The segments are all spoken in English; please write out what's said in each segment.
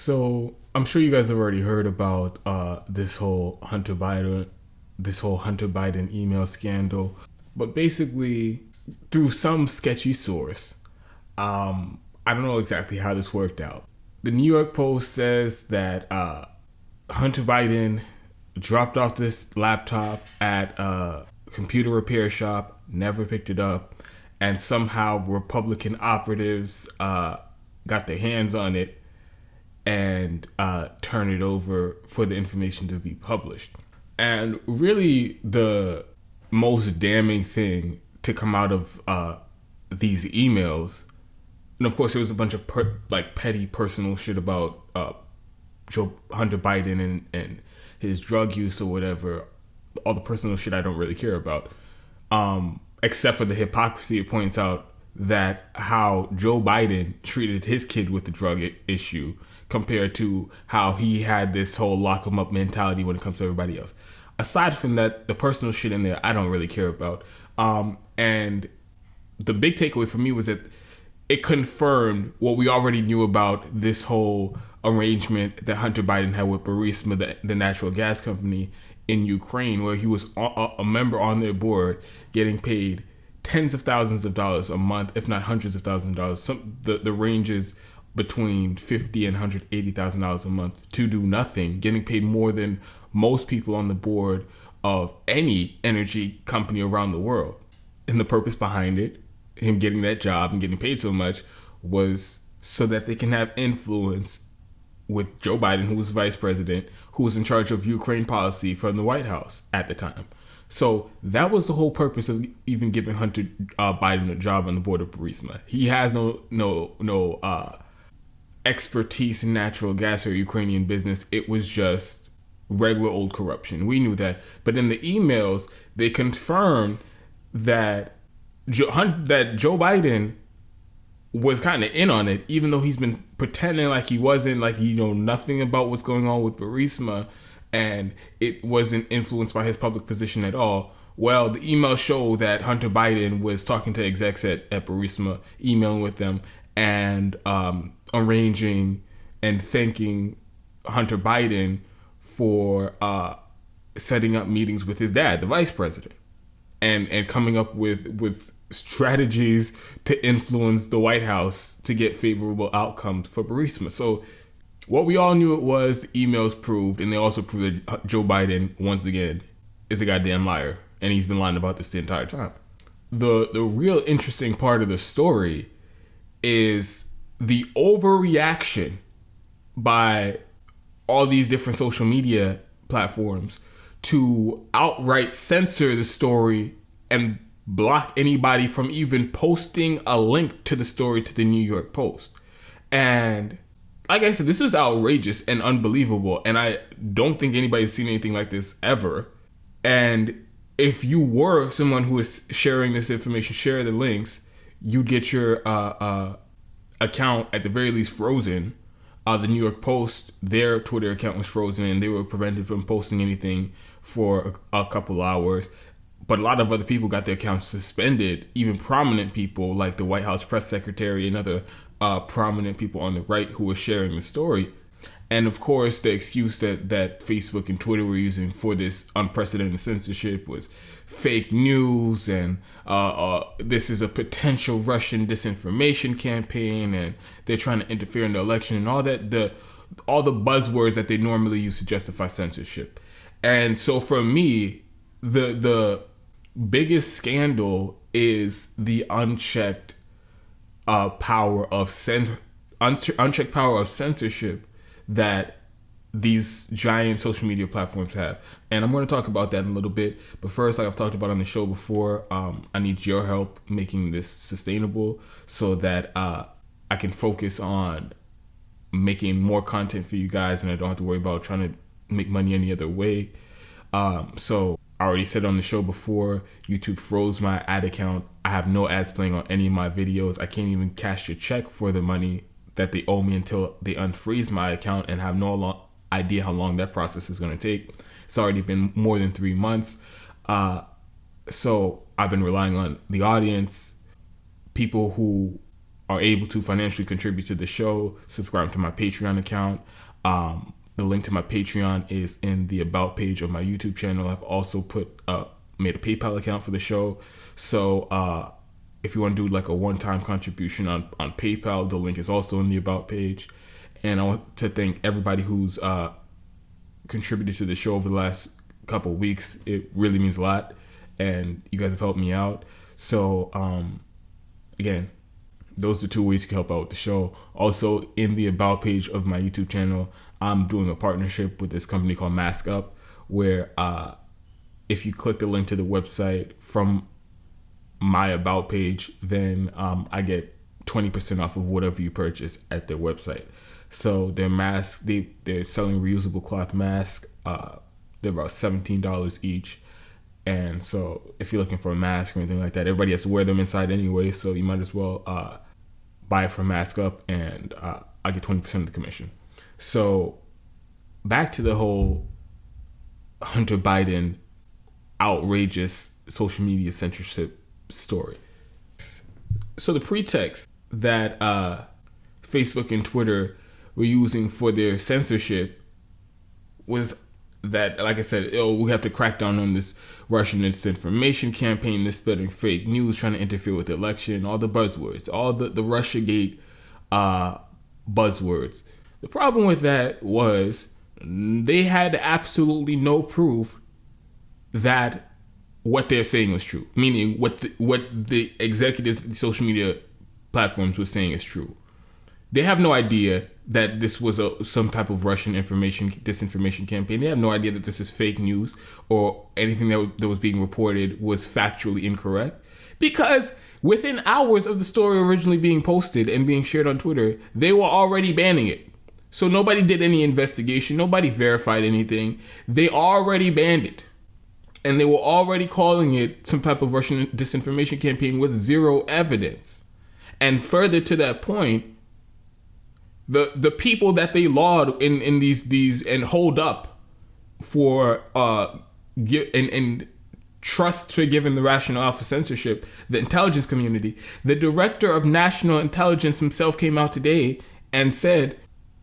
So I'm sure you guys have already heard about this whole Hunter Biden email scandal, but basically through some sketchy source, I don't know exactly how this worked out. The New York Post says that Hunter Biden dropped off this laptop at a computer repair shop, never picked it up, and somehow Republican operatives got their hands on it and turn it over for the information to be published. And really, the most damning thing to come out of these emails, and of course, there was a bunch of petty personal shit about Hunter Biden and his drug use or whatever. All the personal shit I don't really care about, except for the hypocrisy. It points out that how Joe Biden treated his kid with the drug issue compared to how he had this whole lock 'em up mentality when it comes to everybody else. Aside from that, the personal shit in there, I don't really care about. And the big takeaway for me was that it confirmed what we already knew about this whole arrangement that Hunter Biden had with Burisma, the natural gas company in Ukraine, where he was a member on their board getting paid tens of thousands of dollars a month, if not hundreds of thousands of dollars. The ranges between $50,000 and $180,000 a month to do nothing, getting paid more than most people on the board of any energy company around the world. And the purpose behind it, him getting that job and getting paid so much, was so that they can have influence with Joe Biden, who was vice president, who was in charge of Ukraine policy from the White House at the time. So that was the whole purpose of even giving Hunter Biden a job on the board of Burisma. He has no expertise in natural gas or Ukrainian business. It was just regular old corruption. We knew that. But in the emails, they confirmed that Joe Biden was kind of in on it, even though he's been pretending like he wasn't, like he know nothing about what's going on with Burisma, and it wasn't influenced by his public position at all. Well, the emails show that Hunter Biden was talking to execs at Burisma, emailing with them, and arranging and thanking Hunter Biden for setting up meetings with his dad, the vice president, and coming up with strategies to influence the White House to get favorable outcomes for Burisma. So what we all knew it was, the emails proved, and they also proved that Joe Biden, once again, is a goddamn liar, and he's been lying about this the entire time. The real interesting part of the story is the overreaction by all these different social media platforms to outright censor the story and block anybody from even posting a link to the story to the New York Post. And like I said, this is outrageous and unbelievable, and I don't think anybody's seen anything like this ever. And if you were someone who is sharing this information, share the links, you'd get your account at the very least frozen. The New York Post, their Twitter account was frozen, and they were prevented from posting anything for a couple hours. But a lot of other people got their accounts suspended, even prominent people like the White House press secretary and other prominent people on the right who were sharing the story. And of course, the excuse that Facebook and Twitter were using for this unprecedented censorship was fake news, and this is a potential Russian disinformation campaign, and they're trying to interfere in the election, and all the buzzwords that they normally use to justify censorship. And so for me, the biggest scandal is the unchecked power of unchecked power of censorship that these giant social media platforms have. And I'm going to talk about that in a little bit. But first, like I've talked about on the show before, I need your help making this sustainable so that I can focus on making more content for you guys, and I don't have to worry about trying to make money any other way. So I already said on the show before, YouTube froze my ad account. I have no ads playing on any of my videos. I can't even cash a check for the money that they owe me until they unfreeze my account, and have no idea how long that process is going to take. It's already been more than 3 months. So I've been relying on the audience, people who are able to financially contribute to the show, subscribe to my Patreon account. The link to my Patreon is in the about page of my YouTube channel. I've also made a PayPal account for the show. So if you want to do like a one-time contribution on PayPal, the link is also in the about page. And I want to thank everybody who's contributed to the show over the last couple of weeks. It really means a lot, and you guys have helped me out. So again, those are 2 ways you can help out with the show. Also, in the about page of my YouTube channel, I'm doing a partnership with this company called Mask Up, where if you click the link to the website from my about page, then I get 20% off of whatever you purchase at their website. So their masks, they're selling reusable cloth masks. They're about $17 each. And so if you're looking for a mask or anything like that, everybody has to wear them inside anyway. So you might as well buy it from Mask Up, and I get 20% of the commission. So back to the whole Hunter Biden outrageous social media censorship story. So the pretext that Facebook and Twitter were using for their censorship was that, like I said, we have to crack down on this Russian disinformation campaign, this spreading fake news, trying to interfere with the election, all the buzzwords, all the Russiagate buzzwords. The problem with that was they had absolutely no proof that what they're saying was true, meaning what the executives of the social media platforms were saying is true. They have no idea that this was some type of Russian disinformation campaign. They have no idea that this is fake news or anything that was being reported was factually incorrect. Because within hours of the story originally being posted and being shared on Twitter, they were already banning it. So nobody did any investigation. Nobody verified anything. They already banned it. And they were already calling it some type of Russian disinformation campaign with zero evidence. And further to that point, the people that they laud in these and hold up for and trust to giving the rationale for censorship, the intelligence community, the director of national intelligence himself came out today and said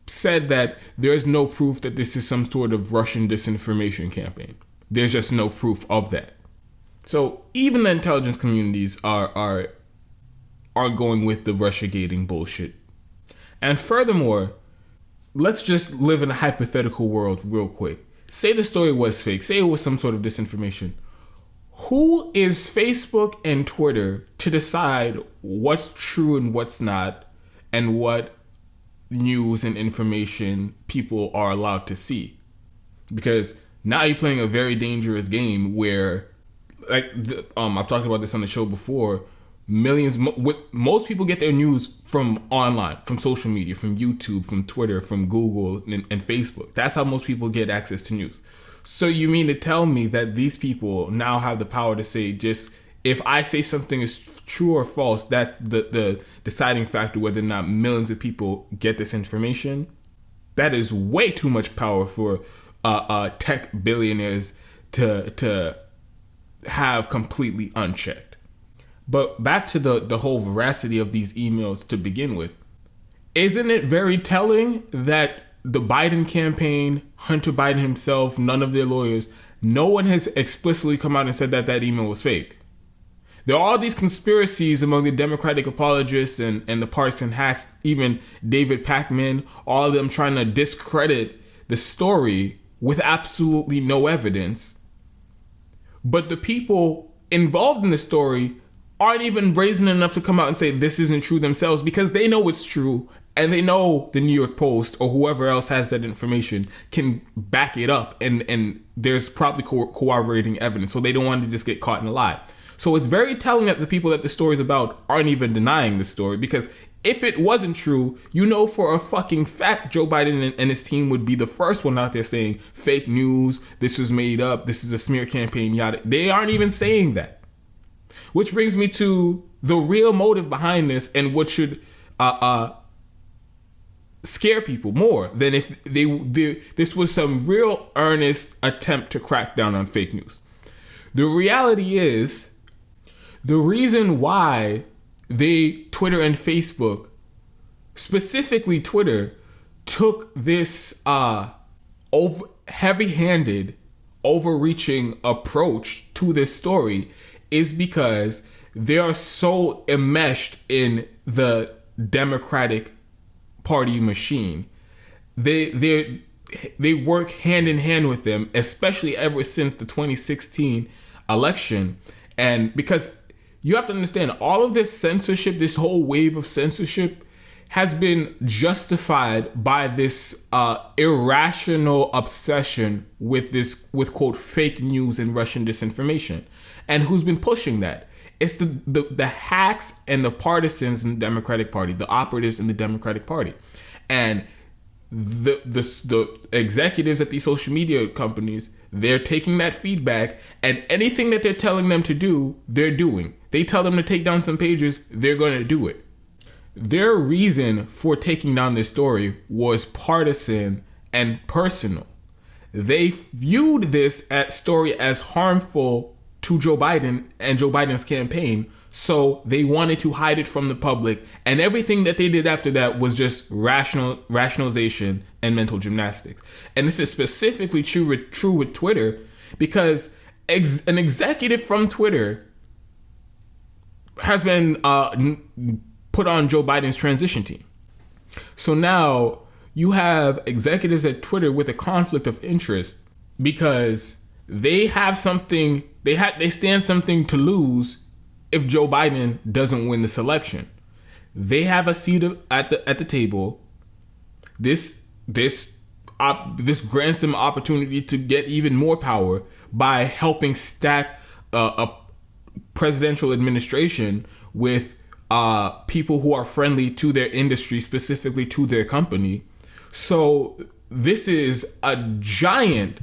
that there's no proof that this is some sort of Russian disinformation campaign. There's just no proof of that. So even the intelligence communities are going with the Russiagating bullshit. And furthermore, let's just live in a hypothetical world real quick. Say the story was fake. Say it was some sort of disinformation. Who is Facebook and Twitter to decide what's true and what's not, and what news and information people are allowed to see? Because now you're playing a very dangerous game where, like, I've talked about this on the show before. Most people get their news from online, from social media, from YouTube, from Twitter, from Google, and Facebook. That's how most people get access to news. So you mean to tell me that these people now have the power to say, just if I say something is true or false, that's the deciding factor whether or not millions of people get this information? That is way too much power for tech billionaires to have completely unchecked. But back to the whole veracity of these emails to begin with. Isn't it very telling that the Biden campaign, Hunter Biden himself, none of their lawyers, no one has explicitly come out and said that email was fake? There are all these conspiracies among the Democratic apologists and the partisan hacks, even David Pakman, all of them trying to discredit the story with absolutely no evidence. But the people involved in the story aren't even brazen enough to come out and say this isn't true themselves, because they know it's true, and they know the New York Post or whoever else has that information can back it up, and there's probably corroborating evidence, so they don't want to just get caught in a lie. So it's very telling that the people that the story's about aren't even denying the story, because if it wasn't true, you know for a fucking fact Joe Biden and his team would be the first one out there saying fake news, this was made up, this is a smear campaign, yada. They aren't even saying that. Which brings me to the real motive behind this, and what should scare people more than if this was some real earnest attempt to crack down on fake news. The reality is, the reason why Twitter and Facebook, specifically Twitter, took this heavy-handed, overreaching approach to this story is because they are so enmeshed in the Democratic Party machine. They work hand in hand with them, especially ever since the 2016 election. And because you have to understand, all of this censorship, this whole wave of censorship, has been justified by this irrational obsession with quote fake news and Russian disinformation. And who's been pushing that? It's the hacks and the partisans in the Democratic Party, the operatives in the Democratic Party, and the executives at these social media companies. They're taking that feedback, and anything that they're telling them to do, they're doing. They tell them to take down some pages, they're going to do it. Their reason for taking down this story was partisan and personal. They viewed this story as harmful to Joe Biden and Joe Biden's campaign, so they wanted to hide it from the public, and everything that they did after that was just rationalization and mental gymnastics. And this is specifically true with Twitter, because an executive from Twitter has been put on Joe Biden's transition team. So now you have executives at Twitter with a conflict of interest because they have something, they stand something to lose if Joe Biden doesn't win this election. They have a seat at the table. This grants them opportunity to get even more power by helping stack a presidential administration with people who are friendly to their industry, specifically to their company. So this is a giant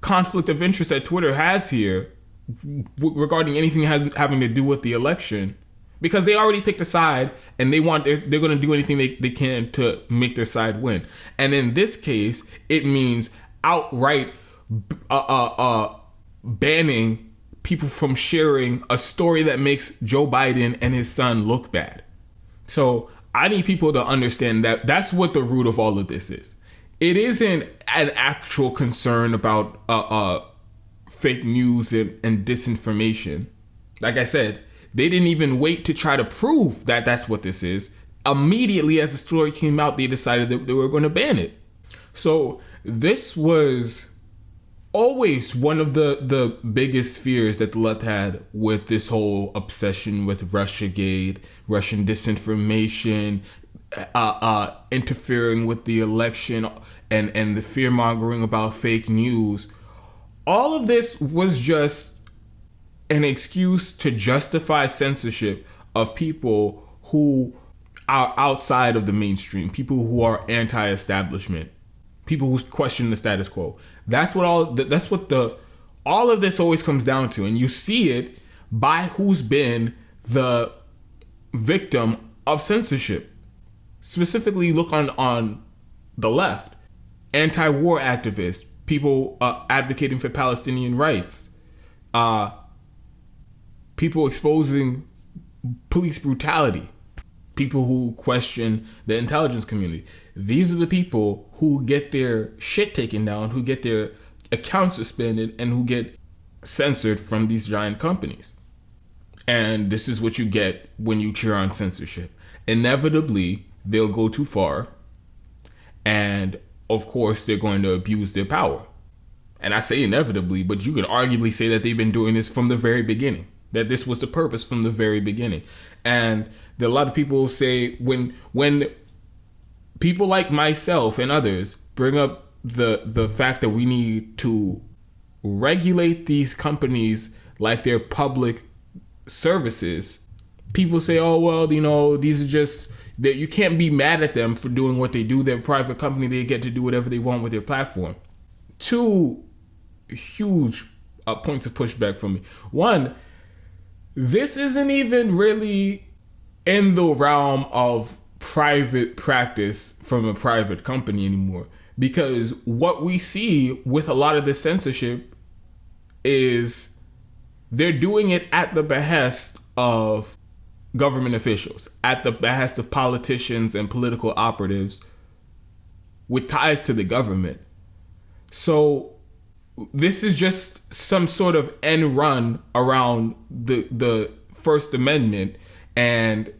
conflict of interest that Twitter has here regarding anything having to do with the election, because they already picked a side and they're going to do anything they can to make their side win. And in this case, it means outright banning people from sharing a story that makes Joe Biden and his son look bad. So I need people to understand that that's what the root of all of this is. It isn't an actual concern about fake news and disinformation. Like I said, they didn't even wait to try to prove that that's what this is. Immediately as the story came out, they decided that they were going to ban it. So this was always one of the biggest fears that the left had with this whole obsession with Russiagate, Russian disinformation, interfering with the election, and the fear mongering about fake news. All of this was just an excuse to justify censorship of people who are outside of the mainstream, people who are anti-establishment, people who question the status quo. That's what all of this always comes down to. And you see it by who's been the victim of censorship. Specifically, look on the left. Anti-war activists, people advocating for Palestinian rights, people exposing police brutality, people who question the intelligence community. These are the people who get their shit taken down, who get their accounts suspended, and who get censored from these giant companies. And this is what you get when you cheer on censorship. Inevitably, they'll go too far, and of course, they're going to abuse their power. And I say inevitably, but you could arguably say that they've been doing this from the very beginning, that this was the purpose from the very beginning. And a lot of people say when people like myself and others bring up the fact that we need to regulate these companies like they're public services, people say, oh, well, these are just, that you can't be mad at them for doing what they do. They're a private company. They get to do whatever they want with their platform. Two huge points of pushback from me. One, this isn't even really in the realm of private practice from a private company anymore, because what we see with a lot of the censorship is they're doing it at the behest of government officials, at the behest of politicians and political operatives with ties to the government. So this is just some sort of end run around the First Amendment, and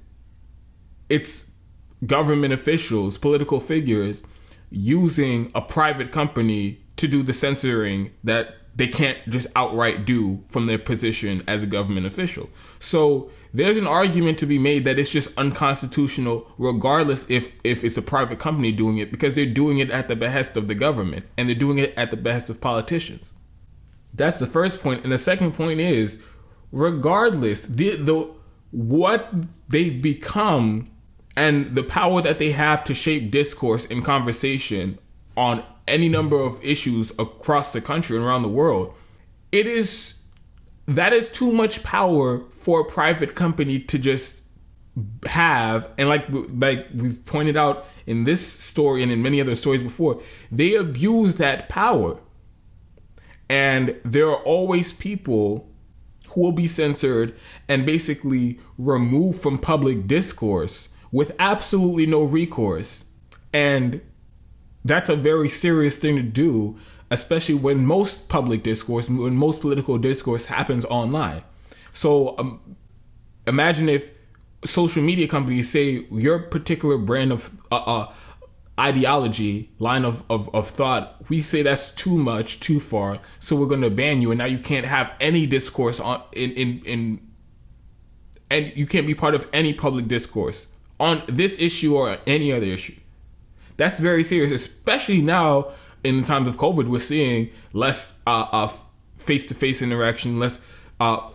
it's government officials, political figures, using a private company to do the censoring that they can't just outright do from their position as a government official. So there's an argument to be made that it's just unconstitutional, regardless if it's a private company doing it, because they're doing it at the behest of the government, and they're doing it at the behest of politicians. That's the first point. And the second point is, regardless, the what they've become and the power that they have to shape discourse and conversation on any number of issues across the country and around the world, that is too much power for a private company to just have. And like we've pointed out in this story and in many other stories before, they abuse that power. And there are always people who will be censored and basically removed from public discourse with absolutely no recourse. And that's a very serious thing to do, especially when most public discourse, when most political discourse happens online. So imagine if social media companies say your particular brand of ideology, line of thought, we say that's too much, too far, so we're going to ban you, and now you can't have any discourse on and you can't be part of any public discourse on this issue or any other issue. That's very serious, especially now in times of COVID. We're seeing less face-to-face interaction, less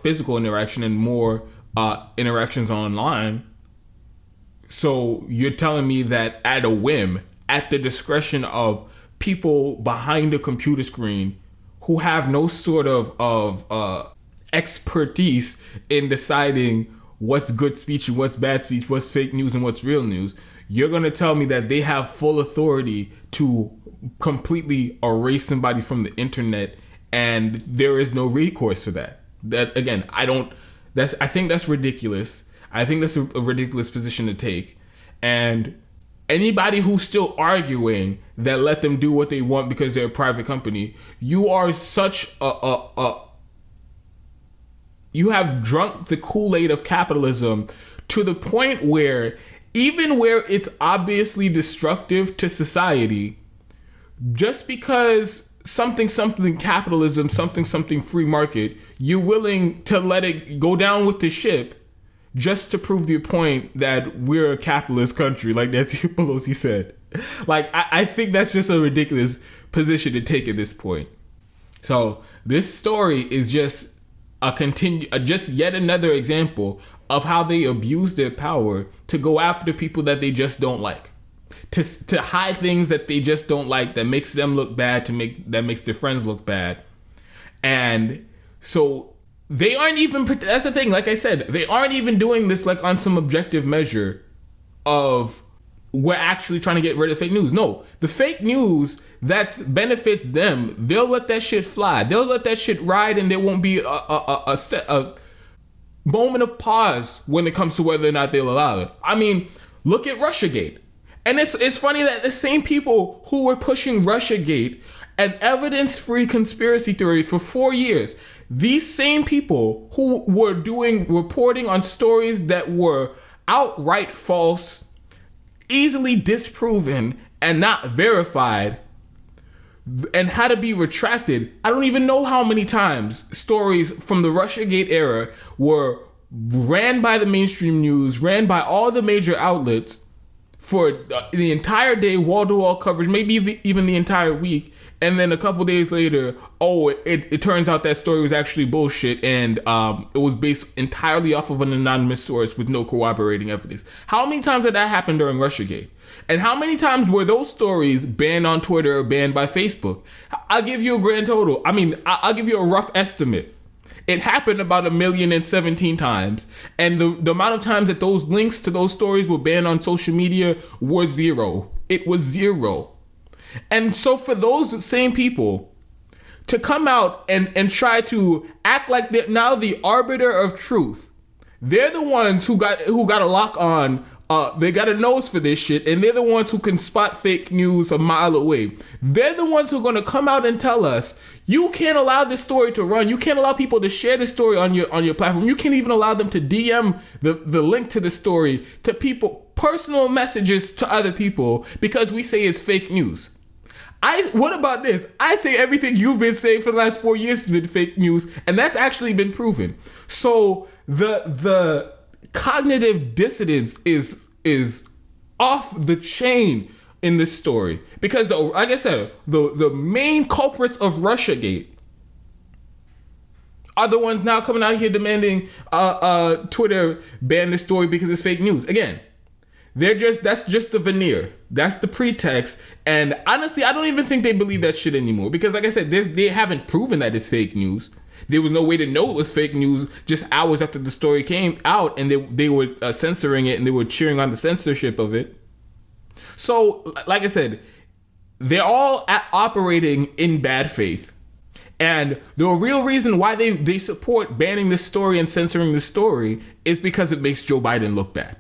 physical interaction, and more interactions online. So you're telling me that at a whim, at the discretion of people behind a computer screen who have no sort of expertise in deciding what's good speech and what's bad speech, what's fake news and what's real news, you're going to tell me that they have full authority to completely erase somebody from the internet and there is no recourse for that? That, again, I think that's ridiculous. I think that's a ridiculous position to take. And anybody who's still arguing that let them do what they want because they're a private company, you are such you have drunk the Kool-Aid of capitalism to the point where even where it's obviously destructive to society, just because something capitalism, something free market, you're willing to let it go down with the ship just to prove your point that we're a capitalist country, like Nancy Pelosi said. Like, I think that's just a ridiculous position to take at this point. So this story is just just yet another example of how they abuse their power to go after people that they just don't like, to hide things that they just don't like, that makes them look bad, that makes their friends look bad. And so they aren't even, that's the thing, like I said, they aren't even doing this like on some objective measure of we're actually trying to get rid of fake news. No, the fake news that benefits them, they'll let that shit fly. They'll let that shit ride, and there won't be a moment of pause when it comes to whether or not they'll allow it. I mean, look at Russiagate. And it's funny that the same people who were pushing Russiagate and evidence-free conspiracy theory for 4 years, these same people who were reporting on stories that were outright false, easily disproven, and not verified, and had to be retracted. I don't even know how many times stories from the Russiagate era were ran by the mainstream news, ran by all the major outlets for the entire day, wall-to-wall coverage, maybe even the entire week. And then a couple days later, it turns out that story was actually bullshit, and it was based entirely off of an anonymous source with no corroborating evidence. How many times did that happen during Russiagate? And how many times were those stories banned on Twitter or banned by Facebook? I'll give you a grand total. I mean, I'll give you a rough estimate. It happened about 1,017 times. And the amount of times that those links to those stories were banned on social media was zero. It was zero. And so for those same people to come out and try to act like they're now the arbiter of truth, they're the ones who got a lock on. They got a nose for this shit, and they're the ones who can spot fake news a mile away. They're the ones who are going to come out and tell us, you can't allow this story to run. You can't allow people to share this story on your platform. You can't even allow them to DM the link to the story to people, personal messages to other people, because we say it's fake news. What about this? I say everything you've been saying for the last 4 years has been fake news, and that's actually been proven. So the cognitive dissonance is off the chain in this story, because like I said, the main culprits of Russiagate are the ones now coming out here demanding Twitter ban this story because it's fake news. Again, that's just the veneer. That's the pretext. And honestly, I don't even think they believe that shit anymore, because like I said, they haven't proven that it's fake news. There was no way to know it was fake news just hours after the story came out, and they were censoring it, and they were cheering on the censorship of it. So, like I said, they're all operating in bad faith. And the real reason why they support banning this story and censoring this story is because it makes Joe Biden look bad.